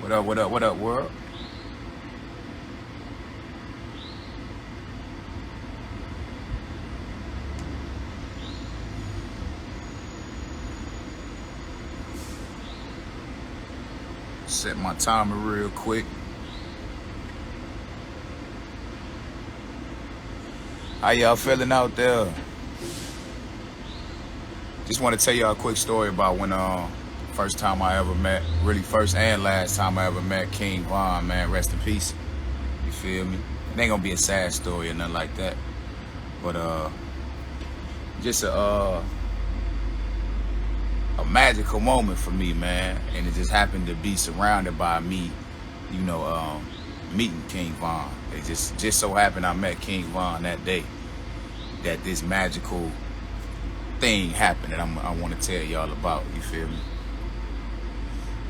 What up, what up, what up, world? Set my timer real quick. How y'all feeling out there? Just want to tell y'all a quick story about when first time I ever met, really first and last time I ever met King Von, man. Rest in peace. You feel me? It ain't gonna be a sad story or nothing like that. But just a magical moment for me, man. And it just happened to be surrounded by me, you know, meeting King Von. It just so happened I met King Von that day, that this magical thing happened that I want to tell y'all about. You feel me?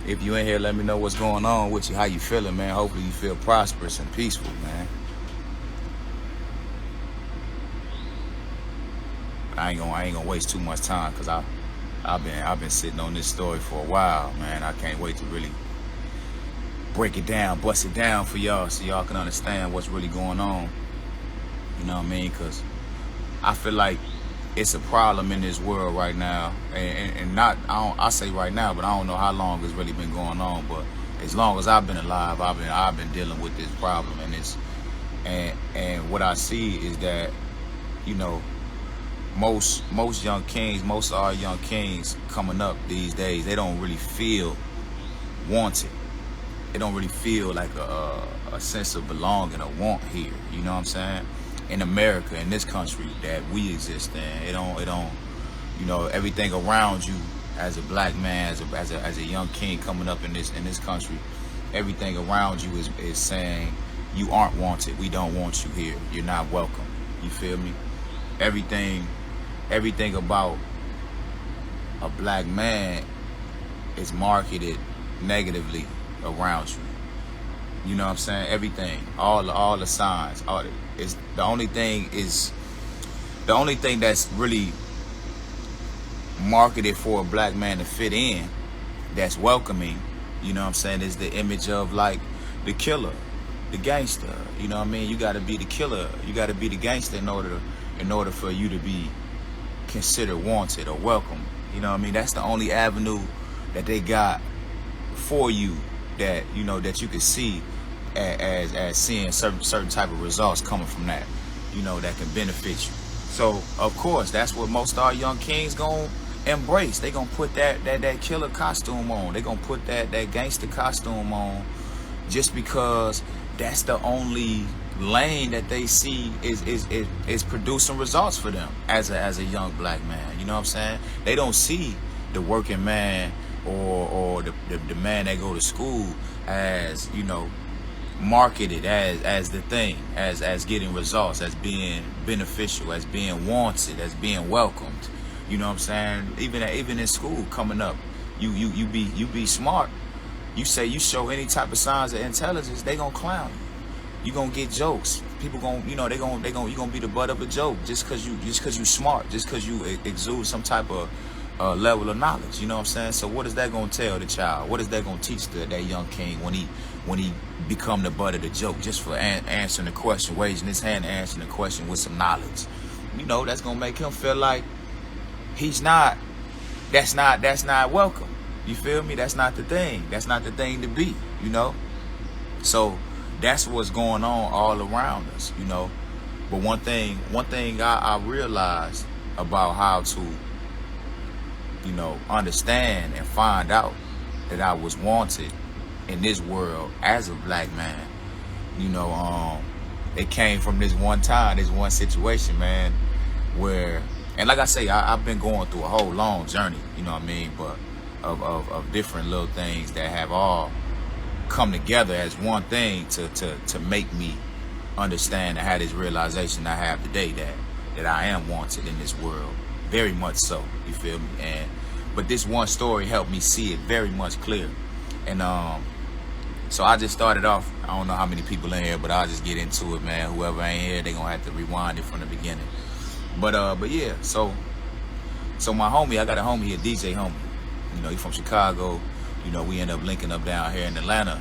If you in here, let me know what's going on with you, how you feeling, man. Hopefully you feel prosperous and peaceful, man. But I ain't gonna waste too much time, because I've been sitting on this story for a while, man. I can't wait to really break it down, bust it down for y'all, so y'all can understand what's really going on. You know what I mean? Because I feel like it's a problem in this world right now, and not I say right now, but I don't know how long it's really been going on. But as long as I've been alive, I've been dealing with this problem, and what I see is that, you know, most young kings, most of our young kings coming up these days, they don't really feel wanted. They don't really feel like a sense of belonging or want here. You know what I'm saying? In America, in this country that we exist in, it don't, you know, everything around you as a black man, as a young king coming up in this country, everything around you is saying you aren't wanted. We don't want you here. You're not welcome. You feel me? Everything about a black man is marketed negatively around you. You know what I'm saying? Everything, all the signs, the only thing that's really marketed for a black man to fit in, that's welcoming, you know what I'm saying, is the image of like the killer, the gangster. You know what I mean? You got to be the killer, you got to be the gangster in order for you to be considered wanted or welcome. You know what I mean? That's the only avenue that they got for you, that, you know, that you can see as seeing certain type of results coming from that, you know, that can benefit you. So of course that's what most of our young kings gonna embrace. They gonna put that killer costume on. They gonna put that gangster costume on, just because that's the only lane that they see is producing results for them as a young black man. You know what I'm saying? They don't see the working man or the man that go to school as, you know, marketed as the thing, as getting results, as being beneficial, as being wanted, as being welcomed. You know what I'm saying? Even in school coming up, you be smart. You say you show any type of signs of intelligence, they gonna clown you. You gonna get jokes. People gonna, you know, you gonna be the butt of a joke just cause you smart, just cause you exude some type of level of knowledge. You know what I'm saying? So what is that gonna tell the child? What is that gonna teach that young king when he become the butt of the joke, just for answering the question, raising his hand and answering the question with some knowledge? You know, that's gonna make him feel like that's not welcome. You feel me? That's not the thing. That's not the thing to be, you know? So that's what's going on all around us, you know? But one thing I realized about how to, you know, understand and find out that I was wanted in this world as a black man, you know, it came from this one situation, man, where, and like I say, I've been going through a whole long journey, you know what I mean, but of different little things that have all come together as one thing to make me understand and have this realization I have today that I am wanted in this world, very much so. You feel me? But this one story helped me see it very much clear. And so I just started off. I don't know how many people in here, but I'll just get into it, man. Whoever ain't here, they gonna have to rewind it from the beginning. But yeah, so my homie, I got a homie, a DJ homie. You know, he from Chicago. You know, we ended up linking up down here in Atlanta,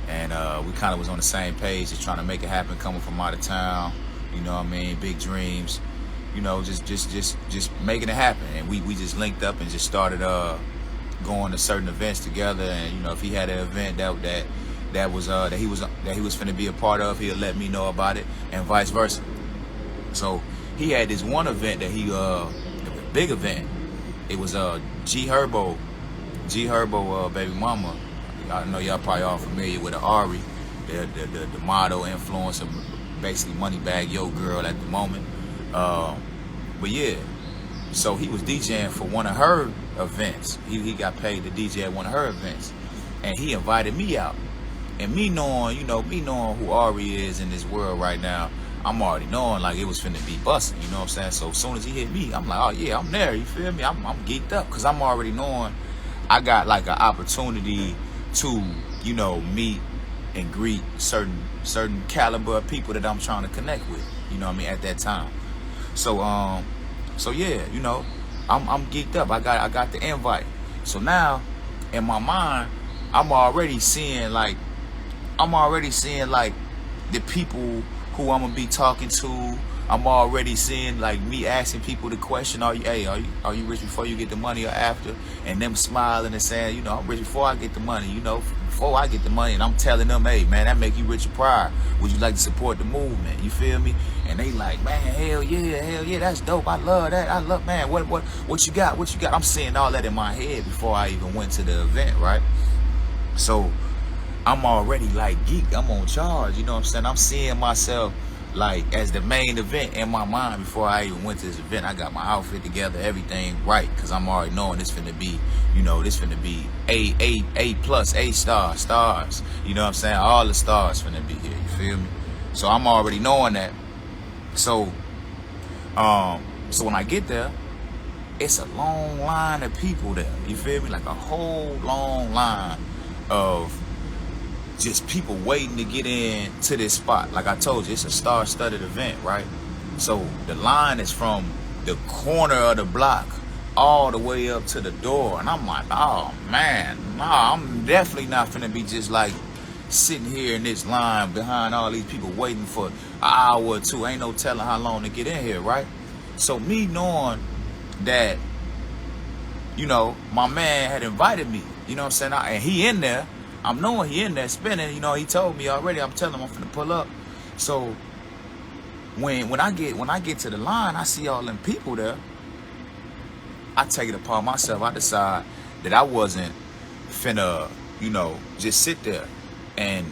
and we kind of was on the same page, just trying to make it happen, coming from out of town. You know what I mean? Big dreams. You know, just making it happen. And we just linked up and just started going to certain events together. And you know, if he had an event that he was finna be a part of, he'll let me know about it, and vice versa. So he had this one event that he a big event. It was G Herbo baby mama. I know y'all probably all familiar with the R.I.C.H, the model, influencer, basically money bag yo girl at the moment. But yeah, so he was DJing for one of her events. He got paid to DJ at one of her events, and he invited me out. And me knowing who Ari is in this world right now, I'm already knowing like it was finna be busting, you know what I'm saying? So as soon as he hit me, I'm like, oh yeah, I'm there, you feel me? I'm geeked up, because I'm already knowing I got like an opportunity to, you know, meet and greet certain caliber of people that I'm trying to connect with, you know what I mean, at that time. So yeah, you know, I'm geeked up. I got the invite. So now in my mind, I'm already seeing like the people who I'm gonna be talking to. I'm already seeing like me asking people the question, are you rich before you get the money or after? And them smiling and saying, you know, I'm rich before I get the money, you know, before I get the money. And I'm telling them, hey man, that make you rich prior. Would you like to support the movement? You feel me? And they like, man, hell yeah, that's dope. I love that. Man, what you got? I'm seeing all that in my head before I even went to the event, right? So I'm already like geek. I'm on charge, you know what I'm saying? I'm seeing myself like as the main event in my mind before I even went to this event. I got my outfit together, everything right, because I'm already knowing this finna be, you know, this finna be A plus, A stars. You know what I'm saying? All the stars finna be here, you feel me? So I'm already knowing that. So when I get there, it's a long line of people there, you feel me? Like a whole long line of just people waiting to get in to this spot. Like I told you, it's a star-studded event, right? So the line is from the corner of the block all the way up to the door. And I'm like, oh man, nah, I'm definitely not finna be just like sitting here in this line behind all these people waiting for an hour or two. Ain't no telling how long to get in here, right? So me knowing that, you know, my man had invited me, you know what I'm saying? And he in there. I'm knowing he in there spinning, you know, he told me already. I'm telling him I'm finna pull up. So when I get to the line, I see all them people there. I take it upon myself. I decide that I wasn't finna, you know, just sit there and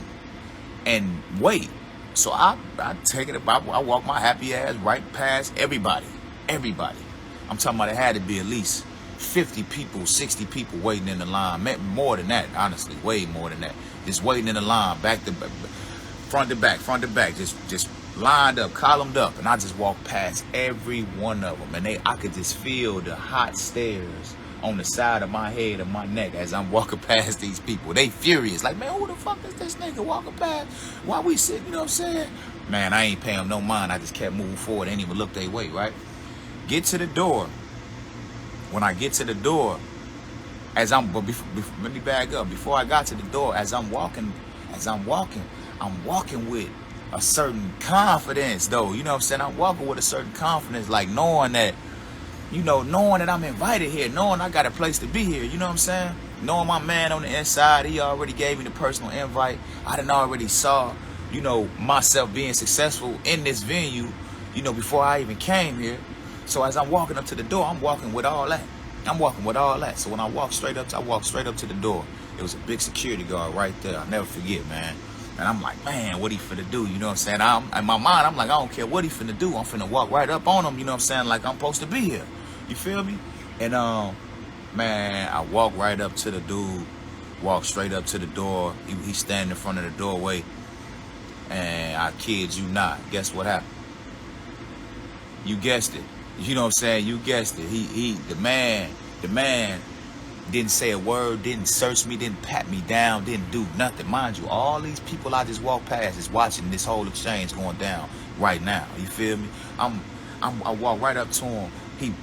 wait. So I take it about, I walk my happy ass right past everybody. I'm talking about it had to be at least 50 people, 60 people waiting in the line. More than that, honestly, way more than that. Just waiting in the line, back to back, front to back, just lined up, columned up. And I just walked past every one of them. And I could just feel the hot stares on the side of my head and my neck as I'm walking past these people. They furious, like, man, who the fuck is this nigga walking past? Why we sitting, you know what I'm saying? Man, I ain't paying them no mind. I just kept moving forward. Ain't even look their way, right? Get to the door. When I get to the door, let me back up. Before I got to the door, I'm walking with a certain confidence, though. You know what I'm saying? I'm walking with a certain confidence, like knowing that I'm invited here, knowing I got a place to be here. You know what I'm saying? Knowing my man on the inside, he already gave me the personal invite. I done already saw, you know, myself being successful in this venue, you know, before I even came here. So as I'm walking up to the door, I'm walking with all that. So when I walk straight up to the door, it was a big security guard right there. I'll never forget, man. And I'm like, man, what he finna do? You know what I'm saying? In my mind, I'm like, I don't care what he finna do. I'm finna walk right up on him, you know what I'm saying? Like I'm supposed to be here. You feel me? And man, I walk right up to the dude, walk straight up to the door. He's standing in front of the doorway. And I kid you not, guess what happened? You guessed it. You know what I'm saying? You guessed it. The man didn't say a word, didn't search me, didn't pat me down, didn't do nothing. Mind you, all these people I just walked past is watching this whole exchange going down right now. You feel me? I walk right up to him. He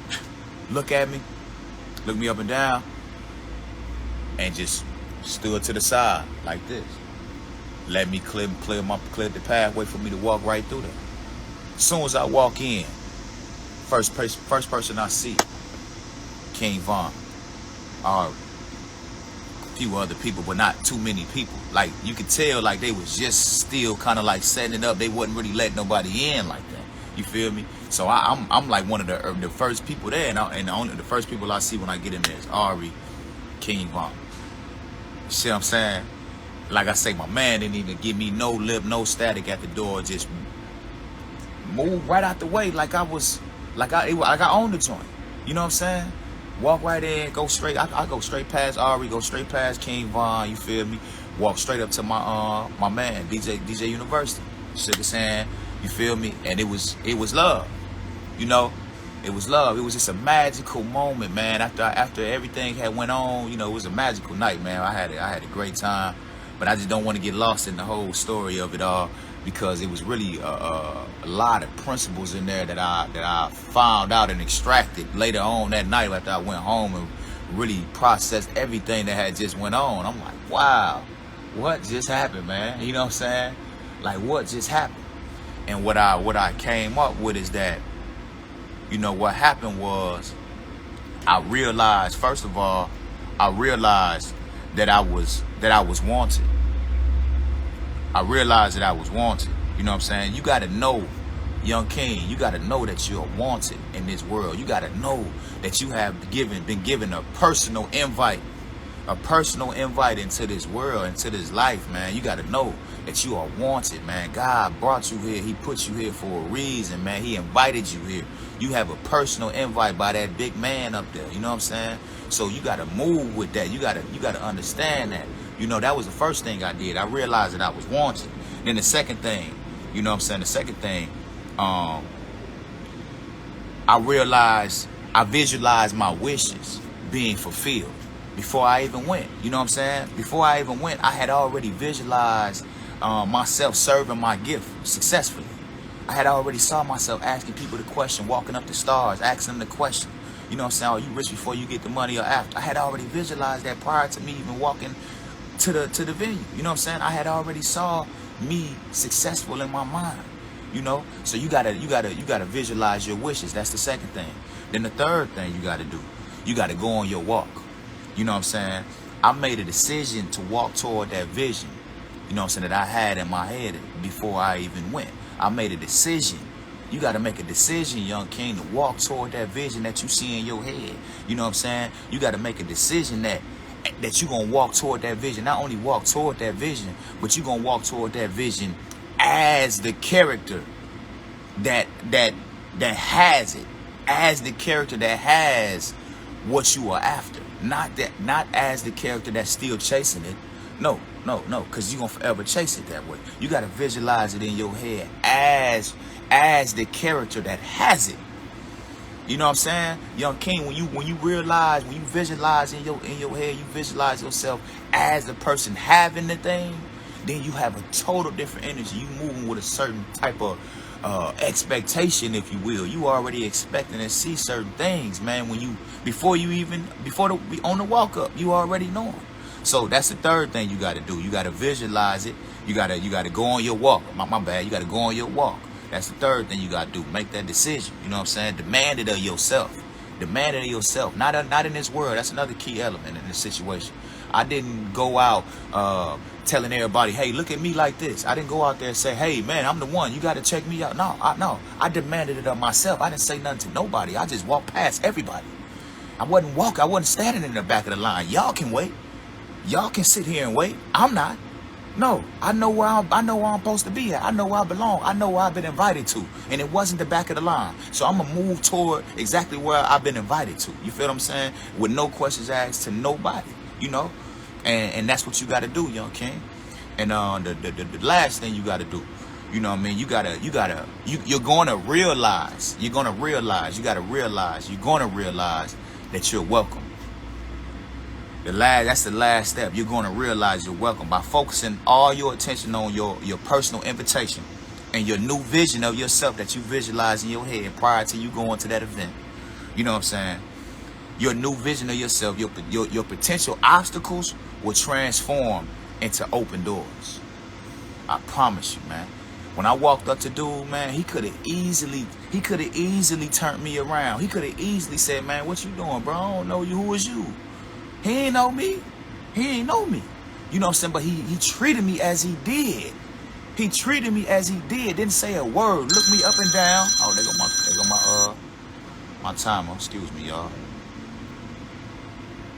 look at me, look me up and down, and just stood to the side like this. Let me clear the pathway for me to walk right through there. As soon as I walk in, first person I see, King Von, or a few other people, but not too many people. Like, you could tell, like, they was just still kind of like setting it up. They wasn't really letting nobody in like that. You feel me? So I'm like one of the first people there, and only the first people I see when I get in there is R.I.C.H, King Von. You see what I'm saying? Like I say, my man didn't even give me no lip, no static at the door. Just move right out the way, like I owned the joint. You know what I'm saying? Walk right in, go straight. I go straight past Ari, go straight past King Von. You feel me? Walk straight up to my man, DJ University. Shook his hand. You feel me? And it was love. You know, it was love. It was just a magical moment, man. After everything had went on, you know, it was a magical night, man. I had a great time, but I just don't want to get lost in the whole story of it all, because it was really a lot of principles in there that I found out and extracted later on that night after I went home and really processed everything that had just went on. I'm like, wow, what just happened, man? You know what I'm saying? Like, what just happened? And what I came up with is that, you know, what happened was, I realized, first of all, I realized that I was wanted. I realized that I was wanted. You know what I'm saying? You got to know, young king, you got to know that you're wanted in this world. You got to know that you have been given a personal invite into this world, into this life, man. You got to know that you are wanted, man. God brought you here. He put you here for a reason, man. He invited you here. You have a personal invite by that big man up there. You know what I'm saying? So you got to move with that. You got to understand that. You know, that was the first thing I did. I realized that I was wanted. Then the second thing, you know what I'm saying? The second thing, I visualized my wishes being fulfilled before I even went. You know what I'm saying? Before I even went, I had already visualized myself serving my gift successfully. I had already saw myself asking people the question, walking up the stars, asking them the question. You know what I'm saying? Are you rich before you get the money or after? I had already visualized that prior to me even walking to the venue. You know what I'm saying? I had already saw me successful in my mind. You know? So you gotta visualize your wishes. That's the second thing. Then the third thing you gotta do, you gotta go on your walk. You know what I'm saying? I made a decision to walk toward that vision, you know what I'm saying, that I had in my head before I even went. I made a decision. You got to make a decision, young king, to walk toward that vision that you see in your head. You know what I'm saying? You got to make a decision that you're going to walk toward that vision. Not only walk toward that vision, but you're going to walk toward that vision as the character that has it. As the character that has what you are after. Not as the character that's still chasing it. No, because you're going to forever chase it that way. You got to visualize it in your head as the character that has it. You know what I'm saying? Young king, when you visualize in your head, you visualize yourself as the person having the thing, then you have a total different energy. You moving with a certain type of expectation, if you will. You already expecting to see certain things, man. Before on the walk up, you already know them. So that's the third thing you got to do. You got to visualize it. You got to go on your walk. My bad. You got to go on your walk. That's the third thing you got to do. Make that decision. You know what I'm saying? Demand it of yourself. Demand it of yourself. Not in this world. That's another key element in this situation. I didn't go out telling everybody, hey, look at me like this. I didn't go out there and say, hey, man, I'm the one. You got to check me out. No. I demanded it of myself. I didn't say nothing to nobody. I just walked past everybody. I wasn't standing in the back of the line. Y'all can wait. Y'all can sit here and wait. I'm not. No, I know where I'm supposed to be at. I know where I belong. I know where I've been invited to. And it wasn't the back of the line. So I'm going to move toward exactly where I've been invited to. You feel what I'm saying? With no questions asked to nobody, you know? And that's what you got to do, young king. And the last thing you got to do, you know what I mean? You're going to realize that you're welcome. That's the last step. You're going to realize you're welcome by focusing all your attention on your personal invitation and your new vision of yourself that you visualize in your head prior to you going to that event. You know what I'm saying? Your new vision of yourself, your potential obstacles will transform into open doors. I promise you, man. When I walked up to dude, man, he could have easily turned me around. He could have easily said, man, what you doing, bro? I don't know you. Who is you? He ain't know me. He ain't know me. You know what I'm saying? But he treated me as he did. He treated me as he did. Didn't say a word. Looked me up and down. Oh, there go my timer. Excuse me, y'all.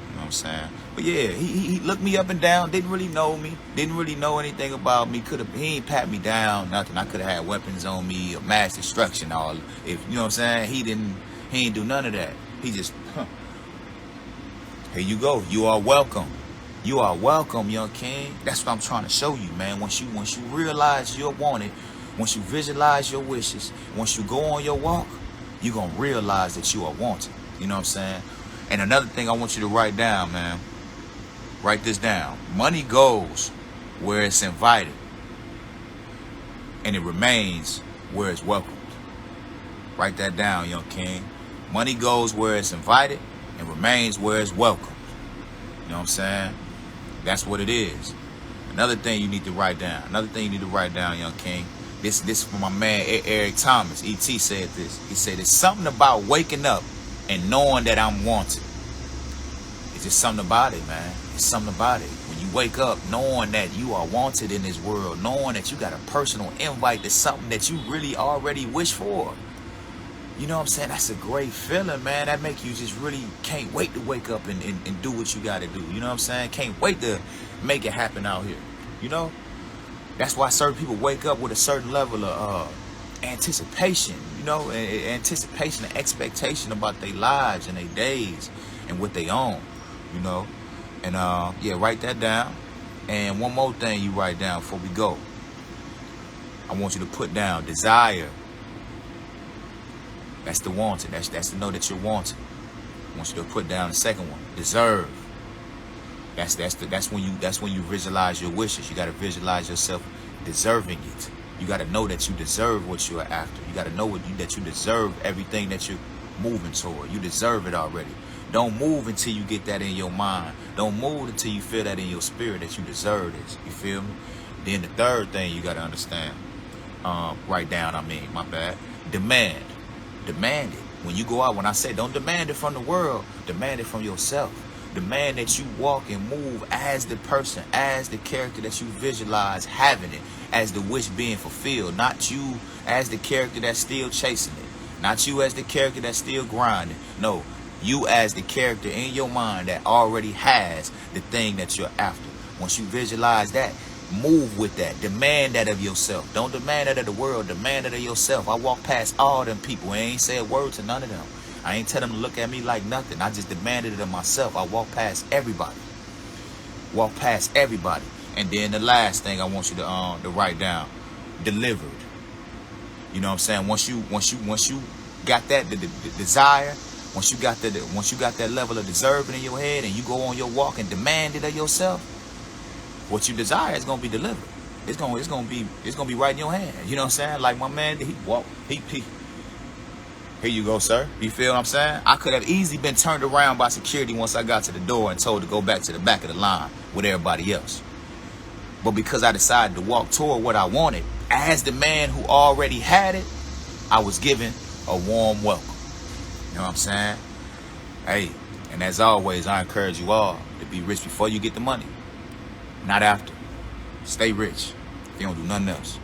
You know what I'm saying? But yeah, he looked me up and down. Didn't really know me. Didn't really know anything about me. He ain't pat me down. Nothing. I could have had weapons on me or mass destruction. All if you know what I'm saying. He ain't do none of that. He just, here you go. You are welcome. You are welcome, young king. That's what I'm trying to show you, man. Once you realize you're wanted, once you visualize your wishes, once you go on your walk, you're gonna realize that you are wanted. You know what I'm saying? And another thing I want you to write down, man. Write this down. Money goes where it's invited, and it remains where it's welcomed. Write that down, young king. Money goes where it's invited and remains where it's welcomed. You know what I'm saying? That's what it is. Another thing you need to write down. Another thing you need to write down, young king. This from my man Eric Thomas. E.T. said this. He said, "It's something about waking up and knowing that I'm wanted." It's just something about it, man. It's something about it. When you wake up knowing that you are wanted in this world, knowing that you got a personal invite to something that you really already wish for. You know what I'm saying? That's a great feeling, man. That make you just really can't wait to wake up and do what you got to do. You know what I'm saying? Can't wait to make it happen out here. You know? That's why certain people wake up with a certain level of anticipation, you know, anticipation and expectation about their lives and their days and what they own, you know. And yeah, write that down. And one more thing you write down before we go. I want you to put down desire. That's the wanted. That's to know that you're wanted. I want you to put down the second one, deserve. That's when you visualize your wishes. You got to visualize yourself deserving it. You got to know that you deserve what you are after. You got to know that you deserve everything that you're moving toward. You deserve it already. Don't move until you get that in your mind. Don't move until you feel that in your spirit that you deserve this. You feel me? Then the third thing you got to understand, write down, my bad, demand. Demand it. When you go out, when I say don't demand it from the world, demand it from yourself. Demand that you walk and move as the person, as the character that you visualize having it, as the wish being fulfilled. Not you as the character that's still chasing it. Not you as the character that's still grinding. No, you as the character in your mind that already has the thing that you're after. Once you visualize that, move with that. Demand that of yourself. Don't demand that of the world. Demand that of yourself. I walk past all them people. I ain't say a word to none of them. I ain't tell them to look at me like nothing. I just demanded it of myself. I walk past everybody. Walk past everybody. And then the last thing I want you to write down, delivered. You know what I'm saying? Once you got that the desire, once you got that level of deserving in your head, and you go on your walk and demand it of yourself, what you desire is gonna be delivered. It's gonna be right in your hand. You know what I'm saying? Like my man, he here you go, sir. You feel what I'm saying? I could have easily been turned around by security once I got to the door and told to go back to the back of the line with everybody else. But because I decided to walk toward what I wanted, as the man who already had it, I was given a warm welcome. You know what I'm saying? Hey, and as always, I encourage you all to be rich before you get the money. Not after. Stay rich if you don't do nothing else.